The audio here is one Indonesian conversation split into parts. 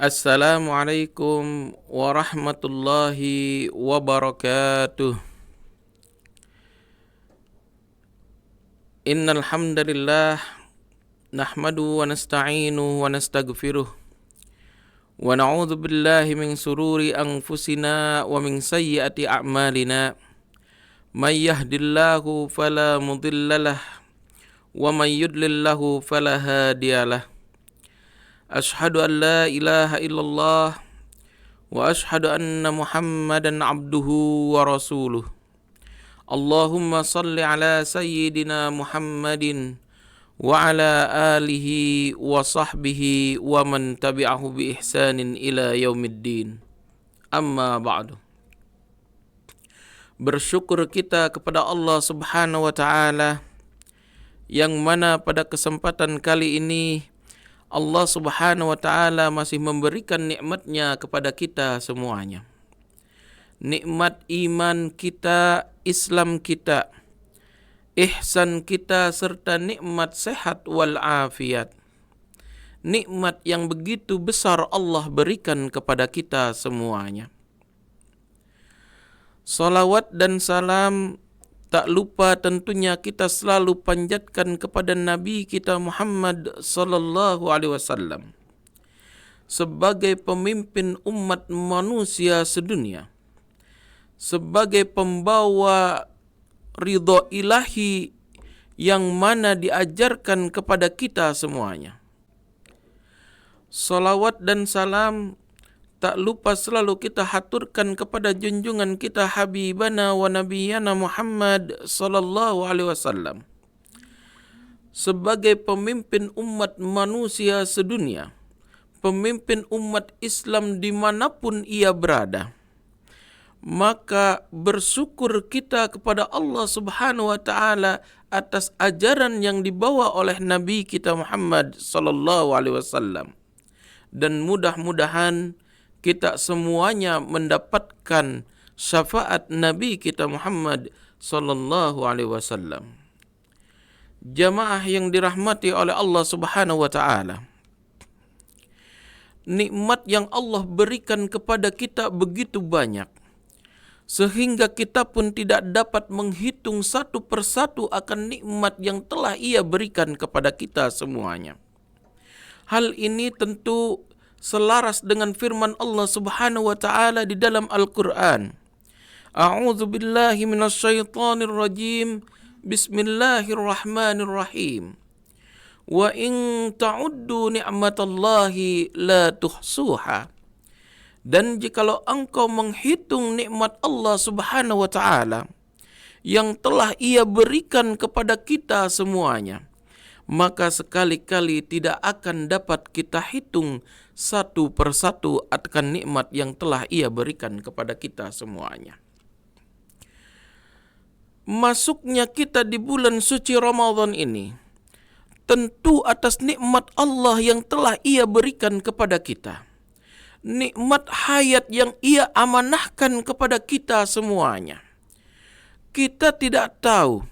Assalamualaikum warahmatullahi wabarakatuh. Innal hamdalillah nahmadu wa nasta'inu wa nastaghfiruh wa na'udzu billahi min sururi anfusina wa min sayyiati a'malina. May yahdihillahu fala mudhillalah wa may yudlillahu fala hadiyalah. Ashhadu an la ilaha illallah wa ashhadu anna Muhammadan abduhu wa rasuluh. Allahumma salli ala sayyidina Muhammadin wa ala alihi wa sahbihi wa man tabi'ahu bi ihsanin ila yaumiddin. Amma ba'du. Bersyukur kita kepada Allah Subhanahu wa taala yang mana pada kesempatan kali ini Allah Subhanahu wa taala masih memberikan nikmatnya kepada kita semuanya. Nikmat iman kita, Islam kita, ihsan kita, serta nikmat sehat wal afiat. Nikmat yang begitu besar Allah berikan kepada kita semuanya. Salawat dan salam tak lupa tentunya kita selalu panjatkan kepada Nabi kita Muhammad sallallahu alaihi wasallam sebagai pemimpin umat manusia sedunia, sebagai pembawa ridha ilahi yang mana diajarkan kepada kita semuanya. Salawat dan salam tak lupa selalu kita haturkan kepada junjungan kita Habibana wa Nabiyana Muhammad sallallahu alaihi wasallam sebagai pemimpin umat manusia sedunia, pemimpin umat Islam dimanapun ia berada. Maka bersyukur kita kepada Allah Subhanahu wa taala atas ajaran yang dibawa oleh Nabi kita Muhammad sallallahu alaihi wasallam, dan mudah-mudahan kita semuanya mendapatkan syafaat Nabi kita Muhammad sallallahu alaihi wasallam. Jamaah yang dirahmati oleh Allah Subhanahu wa taala, nikmat yang Allah berikan kepada kita begitu banyak sehingga kita pun tidak dapat menghitung satu persatu akan nikmat yang telah Ia berikan kepada kita semuanya. Hal ini tentu selaras dengan firman Allah Subhanahu wa taala di dalam Al-Qur'an. A'udzu billahi minasyaitonir rajim. Bismillahirrahmanirrahim. Wa in ta'uddu ni'matallahi la tuhsuha. Dan jikalau engkau menghitung nikmat Allah Subhanahu wa taala yang telah Ia berikan kepada kita semuanya, maka sekali-kali tidak akan dapat kita hitung satu persatu akan nikmat yang telah Ia berikan kepada kita semuanya. Masuknya kita di bulan suci Ramadan ini tentu atas nikmat Allah yang telah Ia berikan kepada kita. Nikmat hayat yang Ia amanahkan kepada kita semuanya. Kita tidak tahu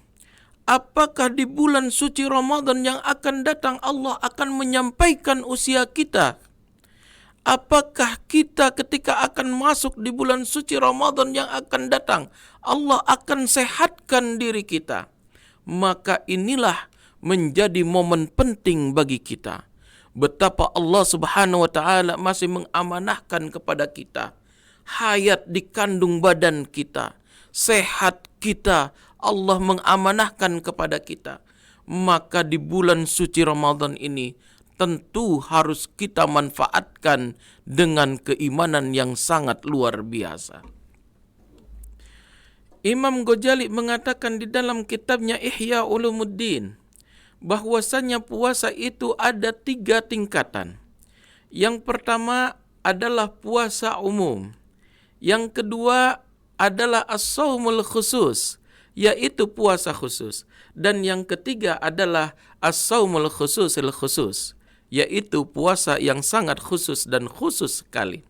apakah di bulan suci Ramadan yang akan datang Allah akan menyampaikan usia kita. Apakah kita ketika akan masuk di bulan suci Ramadan yang akan datang, Allah akan sehatkan diri kita. Maka inilah menjadi momen penting bagi kita. Betapa Allah Subhanahu wa taala masih mengamanahkan kepada kita hayat di kandung badan kita, sehat kita, Allah mengamanahkan kepada kita. Maka di bulan suci Ramadan ini tentu harus kita manfaatkan dengan keimanan yang sangat luar biasa. Imam Ghazali mengatakan di dalam kitabnya Ihya Ulumuddin bahwasanya puasa itu ada 3 tingkatan. Yang pertama adalah puasa umum. Yang kedua adalah as-saumul khusus, yaitu puasa khusus. Dan yang ketiga adalah as-saumul khususil khusus, yaitu puasa yang sangat khusus dan khusus sekali.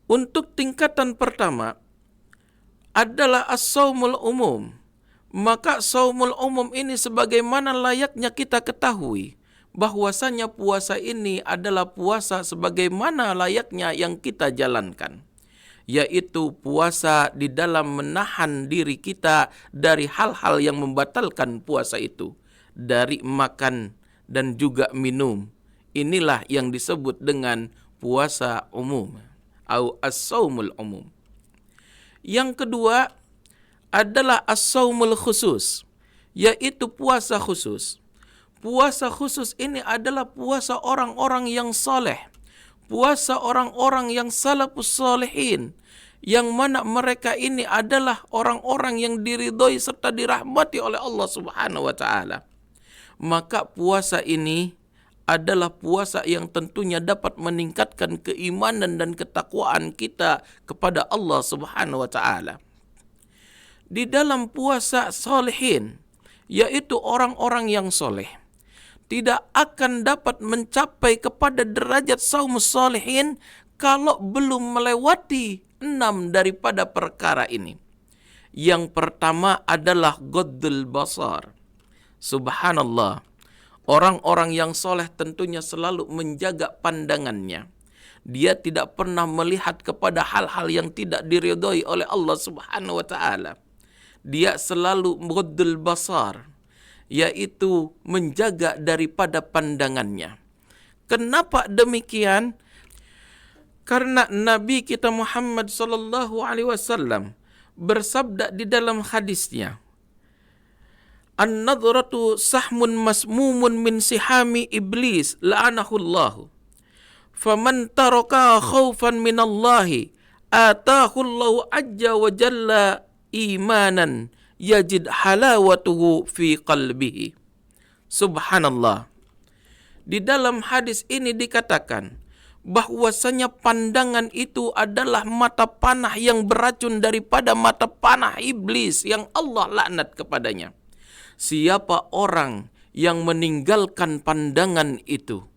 Untuk tingkatan pertama adalah as-saumul umum. Maka saumul umum ini sebagaimana layaknya kita ketahui bahwasanya puasa ini adalah puasa sebagaimana layaknya yang kita jalankan, yaitu puasa di dalam menahan diri kita dari hal-hal yang membatalkan puasa itu, dari makan dan juga minum. Inilah yang disebut dengan puasa umum atau as-saumul umum. Yang kedua adalah as-saumul khusus, yaitu puasa khusus. Puasa khusus ini adalah puasa orang-orang yang soleh, puasa orang-orang yang salafus solehin, yang mana mereka ini adalah orang-orang yang diridhoi serta dirahmati oleh Allah Subhanahu wa taala. Maka puasa ini adalah puasa yang tentunya dapat meningkatkan keimanan dan ketakwaan kita kepada Allah Subhanahu wa taala. Di dalam puasa solehin, yaitu orang-orang yang soleh, tidak akan dapat mencapai kepada derajat saum solehin kalau belum melewati 6 daripada perkara ini. Yang pertama adalah ghaddul basar. Subhanallah, orang-orang yang soleh tentunya selalu menjaga pandangannya. Dia tidak pernah melihat kepada hal-hal yang tidak diridhoi oleh Allah Subhanahu wa taala. Dia selalu ghaddul basar, yaitu menjaga daripada pandangannya. Kenapa demikian? Karena Nabi kita Muhammad sallallahu alaihi wasallam bersabda di dalam hadisnya, "An-nadhratu sahmun masmumun min sihami iblis la'anahullahu. Faman taraka khaufan minallahi atahu Allahu azza wa jalla imanan yajid halawatuhu fi qalbihi." Subhanallah. Di dalam hadis ini dikatakan bahwasanya pandangan itu adalah mata panah yang beracun daripada mata panah iblis yang Allah laknat kepadanya. Siapa orang yang meninggalkan pandangan itu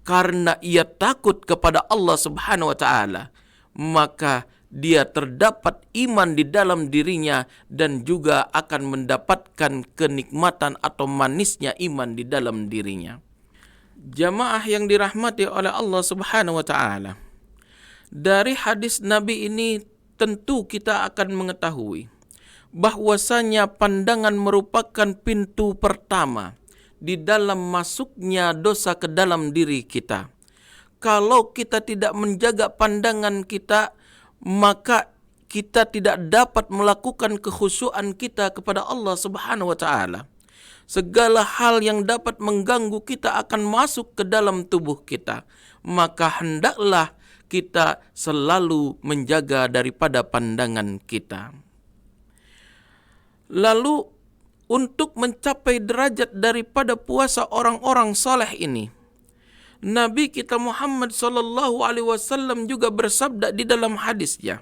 karena ia takut kepada Allah Subhanahu wa taala, maka dia terdapat iman di dalam dirinya dan juga akan mendapatkan kenikmatan atau manisnya iman di dalam dirinya. Jamaah yang dirahmati oleh Allah Subhanahu wa taala, dari hadis Nabi ini tentu kita akan mengetahui bahwasanya pandangan merupakan pintu pertama di dalam masuknya dosa ke dalam diri kita. Kalau kita tidak menjaga pandangan kita, maka kita tidak dapat melakukan kekhusyuan kita kepada Allah Subhanahu wa taala. Segala hal yang dapat mengganggu kita akan masuk ke dalam tubuh kita. Maka hendaklah kita selalu menjaga daripada pandangan kita. Lalu untuk mencapai derajat daripada puasa orang-orang saleh ini, Nabi kita Muhammad sallallahu alaihi wasallam juga bersabda di dalam hadisnya,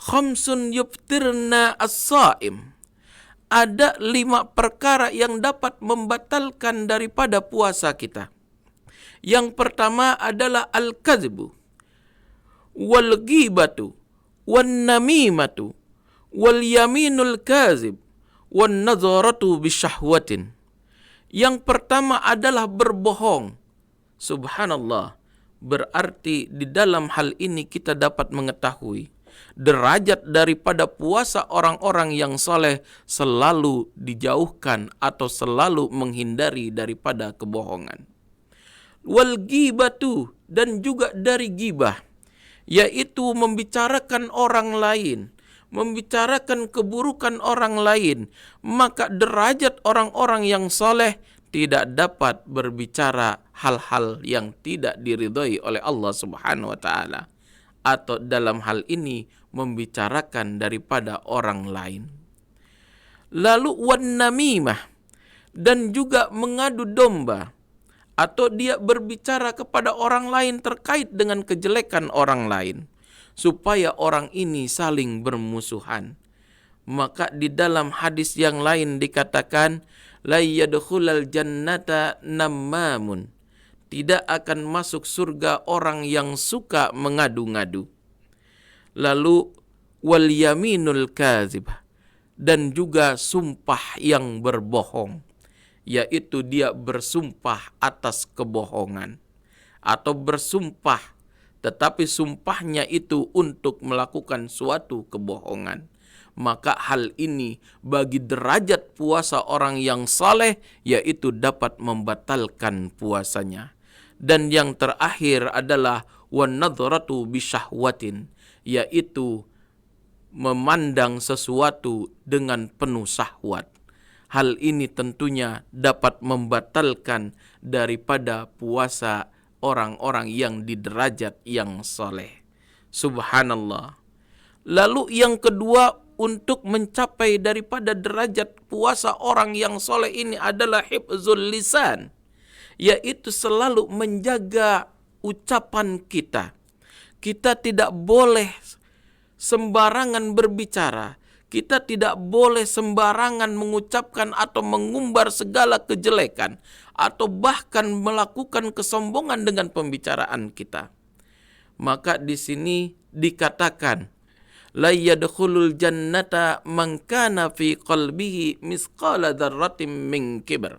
"Khamsun yuftirna as-saim." Ada 5 perkara yang dapat membatalkan daripada puasa kita. Yang pertama adalah al-kadzbu, wal ghibatu, wan namimatu, wal yaminul kazib, wan nadharatu bisyahwatin. Yang pertama adalah berbohong. Subhanallah. Berarti di dalam hal ini kita dapat mengetahui derajat daripada puasa orang-orang yang soleh selalu dijauhkan atau selalu menghindari daripada kebohongan. Wal ghibatu, dan juga dari ghibah, yaitu membicarakan orang lain, membicarakan keburukan orang lain. Maka derajat orang-orang yang soleh tidak dapat berbicara hal-hal yang tidak diridhoi oleh Allah Subhanahu wa taala, atau dalam hal ini membicarakan daripada orang lain. Lalu wan namimah, dan juga mengadu domba, atau dia berbicara kepada orang lain terkait dengan kejelekan orang lain, supaya orang ini saling bermusuhan. Maka di dalam hadis yang lain dikatakan, la yadkhulal jannata nammamun, tidak akan masuk surga orang yang suka mengadu-ngadu. Lalu wal yaminul kazib, dan juga sumpah yang berbohong, yaitu dia bersumpah atas kebohongan atau bersumpah tetapi sumpahnya itu untuk melakukan suatu kebohongan. Maka hal ini bagi derajat puasa orang yang saleh yaitu dapat membatalkan puasanya. Dan yang terakhir adalah wan-nadhratu bisyahwatin, yaitu memandang sesuatu dengan penuh syahwat. Hal ini tentunya dapat membatalkan daripada puasa orang-orang yang di derajat yang saleh. Subhanallah. Lalu yang kedua, untuk mencapai daripada derajat puasa orang yang soleh ini adalah hifzul lisan, yaitu selalu menjaga ucapan kita. Kita tidak boleh sembarangan berbicara, kita tidak boleh sembarangan mengucapkan atau mengumbar segala kejelekan, atau bahkan melakukan kesombongan dengan pembicaraan kita. Maka di sini dikatakan, la yadkhulul jannata man kana fi qalbihi misqala dzarratin min kibr.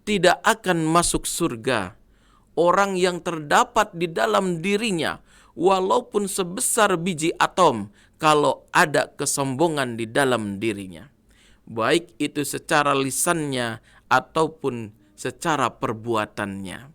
Tidak akan masuk surga orang yang terdapat di dalam dirinya walaupun sebesar biji atom kalau ada kesombongan di dalam dirinya, baik itu secara lisannya ataupun secara perbuatannya.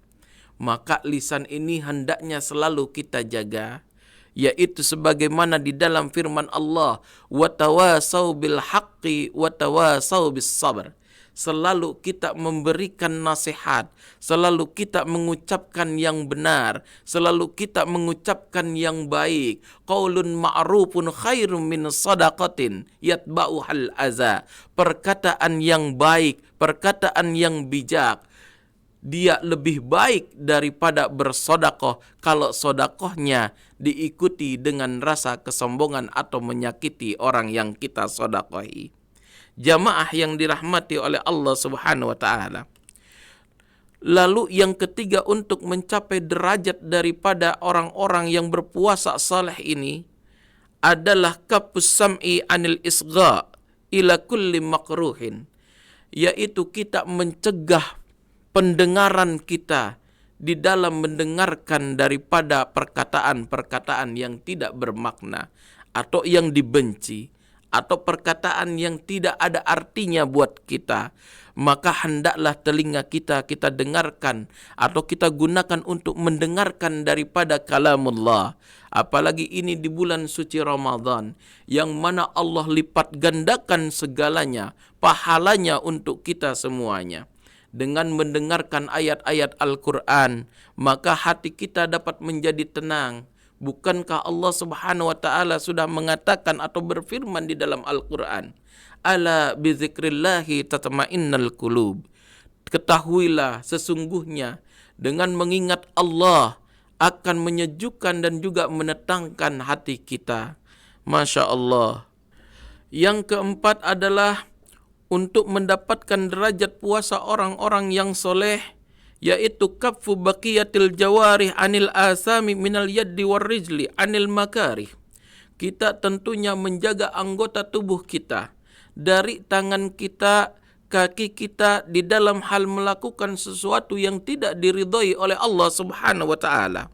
Maka lisan ini hendaknya selalu kita jaga, yaitu sebagaimana di dalam firman Allah, wa tawasau bil haqqi wa tawasau bis sabr. Selalu kita memberikan nasihat, selalu kita mengucapkan yang benar, selalu kita mengucapkan yang baik. Qaulun ma'rufun khairum min sadaqatin yatba'uhal aza. Perkataan yang baik, perkataan yang bijak, dia lebih baik daripada bersodakoh kalau sodakohnya diikuti dengan rasa kesombongan atau menyakiti orang yang kita sodakohi. Jamaah yang dirahmati oleh Allah Subhanahu wa ta'ala. Lalu yang ketiga, untuk mencapai derajat daripada orang-orang yang berpuasa saleh ini adalah kafus sam'i anil isgha ila kulli makruhin, yaitu kita mencegah pendengaran kita di dalam mendengarkan daripada perkataan-perkataan yang tidak bermakna atau yang dibenci, atau perkataan yang tidak ada artinya buat kita. Maka hendaklah telinga kita dengarkan atau kita gunakan untuk mendengarkan daripada kalamullah. Apalagi ini di bulan suci Ramadan, yang mana Allah lipat gandakan segalanya, pahalanya untuk kita semuanya. Dengan mendengarkan ayat-ayat Al-Quran, maka hati kita dapat menjadi tenang. Bukankah Allah Subhanahu wa ta'ala sudah mengatakan atau berfirman di dalam Al-Quran, ala bizikrillahi tatma'innal qulub. Ketahuilah sesungguhnya dengan mengingat Allah akan menyejukkan dan juga menenangkan hati kita. Masya Allah. Yang keempat adalah untuk mendapatkan derajat puasa orang-orang yang soleh, yaitu kaffu baqiyatil jawarih anil asami minal yaddi warrijli anil makarih. Kita tentunya menjaga anggota tubuh kita dari tangan kita, kaki kita di dalam hal melakukan sesuatu yang tidak diridhai oleh Allah Subhanahu wa ta'ala.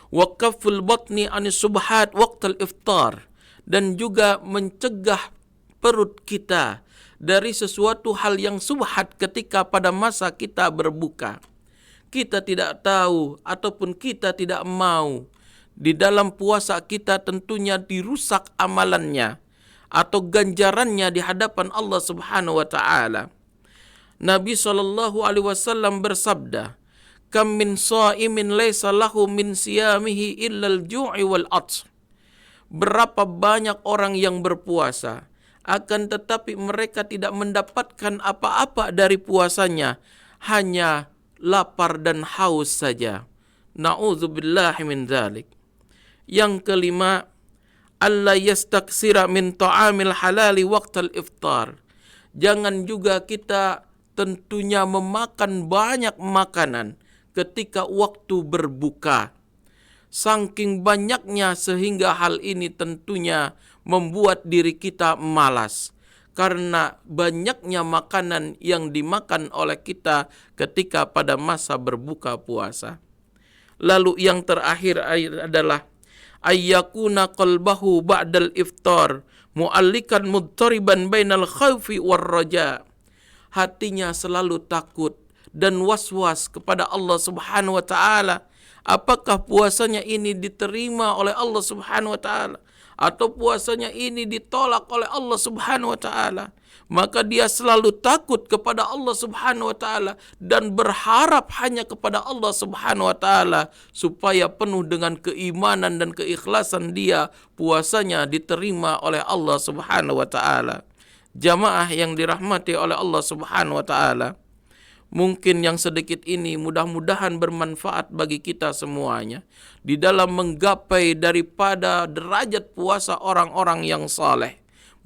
Wa kafful batni anis subhat waqtal iftar, dan juga mencegah perut kita dari sesuatu hal yang subhat ketika pada masa kita berbuka. Kita tidak tahu ataupun kita tidak mau di dalam puasa kita tentunya dirusak amalannya atau ganjarannya di hadapan Allah Subhanahu wa ta'ala. Nabi SAW bersabda, kam min sha'imin laysa lahu min siyamihi illal ju'i wal 'atsy. Berapa banyak orang yang berpuasa, akan tetapi mereka tidak mendapatkan apa-apa dari puasanya, hanya lapar dan haus saja. Na'udzubillahi min dzalik. Yang kelima, alla yastaksira min ta'amil halali waqtal iftar. Jangan juga kita tentunya memakan banyak makanan ketika waktu berbuka. Saking banyaknya sehingga hal ini tentunya membuat diri kita malas. karena banyaknya makanan yang dimakan oleh kita ketika pada masa berbuka puasa. Lalu yang terakhir adalah ayyakuna qalbahu ba'dal iftar mu'allikan mudtariban bainal khawfi war raja. Hatinya selalu takut dan was-was kepada Allah Subhanahu wa taala. Apakah puasanya ini diterima oleh Allah Subhanahu wa taala atau puasanya ini ditolak oleh Allah Subhanahu wa taala? Maka dia selalu takut kepada Allah Subhanahu wa taala dan berharap hanya kepada Allah Subhanahu wa taala supaya penuh dengan keimanan dan keikhlasan dia, puasanya diterima oleh Allah Subhanahu wa taala. Jamaah yang dirahmati oleh Allah Subhanahu wa taala, mungkin yang sedikit ini mudah-mudahan bermanfaat bagi kita semuanya di dalam menggapai daripada derajat puasa orang-orang yang saleh.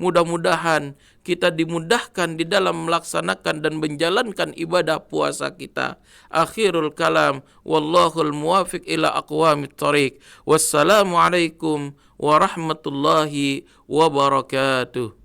Mudah-mudahan kita dimudahkan di dalam melaksanakan dan menjalankan ibadah puasa kita. Akhirul kalam, wallahul muwafiq ila aqwamit thariq. Wassalamualaikum warahmatullahi wabarakatuh.